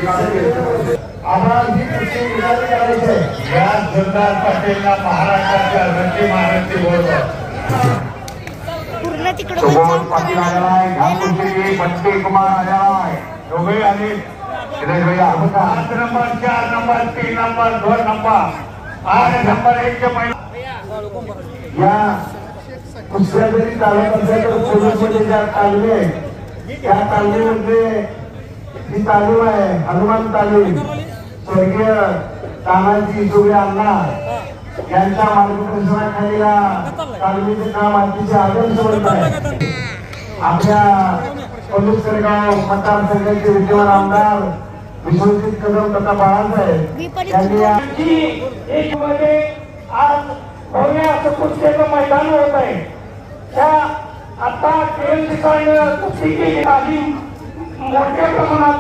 आम्हाला कुस्ती विधान करायचे या सरदार पटेलला महाराष्ट्राच्या रणजी महाराष्ट्र बोलतो पूर्ण तिकडे सुबोध पाटील आलेला आहे ह्या कुस्तीची बंटी कुमार आलेला आहे दोघे आले दिनेश भैया 8 number 4 number 3 number 2 number 8 number 1 के पहिला या कुस्त्या जरी चालत असेल तर पोलीसमध्ये ज्या तालमी आहे त्या तालमीमध्ये ही तालीम आहे हनुमान तालीम स्वर्गीय तानाजी जोगे अण्णा यांच्या मार्गदर्शनाखाली या तालमीचे काम अतिशय आदर्शवंत आहे। आपल्या पोलीस सरगाव मतदारसंघाचे विद्यमान आमदार विश्वजित कदम तथा बाळासाहेब यांनी एक मध्ये आज भव्य असं कुस्तीचं मैदान होत आहे। त्या आता केंद्रीय कुस्तीची तालीम मोठ्या प्रमाणात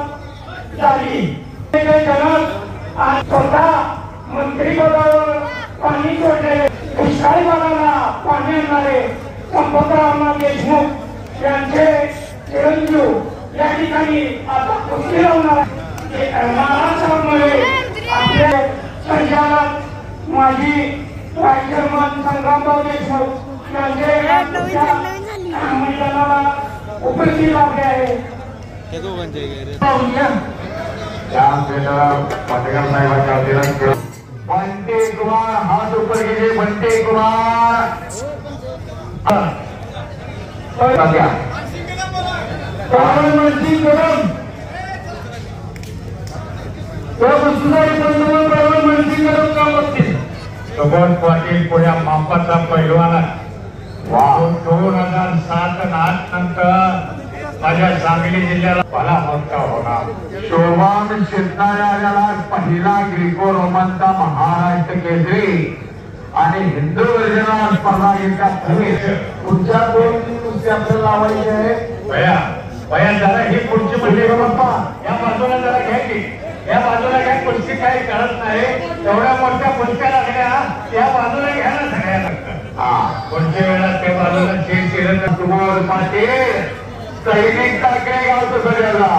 झाली। स्वतः मंत्री पदावर पाणी सोडले दुष्काळी भागाला पाणी आणणारे संपतराव देशमुख यांचे चिरंजीव या ठिकाणी आता कुस्ती लावणार महाराष्ट्रामध्ये आपले संचालक माजी चेअरमन संग्रामराव देशमुख यांचे मैदानाला उपस्थित लाभले आहे। बंटी कुमार हाथ ऊपर कीजिए बंटी कुमार प्रधानमंत्री कदम प्रधानमंत्री कदम काम बघतील सुबोध पाटील पुण्या मापाचा पैलवान 2007 आणि 8 नंतर माझ्या सांगली जिल्ह्याला भला मोठा होणार। शोभान शिरणारे आलेला पहिला ग्रीको रोमनचा महाराष्ट्र केसरी आणि हिंदू गर्जना स्पर्धा घेतल्या पुढच्या 2 कुस्ती आपल्याला लावायची आहे। भैया जरा ही पुढची म्हणजे बाप्पा या बाजूला जरा घ्या की या बाजूला घ्या कुस्ती काही कळत नाही एवढ्या मोठ्या कुस्त्या लागल्या या बाजूला घ्या ना सगळ्यांना पुढच्या वेळेला ते बाजूला चिरत सुबोध पाटील सैनिक टाकले गावचं सगळ्याला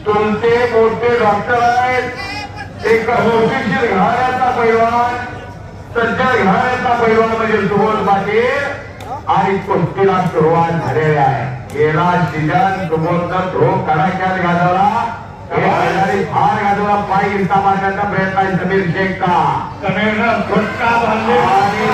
तुमचे मोठे डॉक्टर आहेत एक मोठीशीर घराण्याचा पैलवान सज्जन घराण्याचा पैलवान म्हणजे सुबोध पाटील आणि कुस्तीला सुरुवात झालेली आहे। गेला सीजन सुबोधनं धो कडाक्यात गाजवला फार गाजवला पाय गिरता मारण्याचा प्रयत्न आहे समीर शेखचा समीरनं फटका बांधले आणि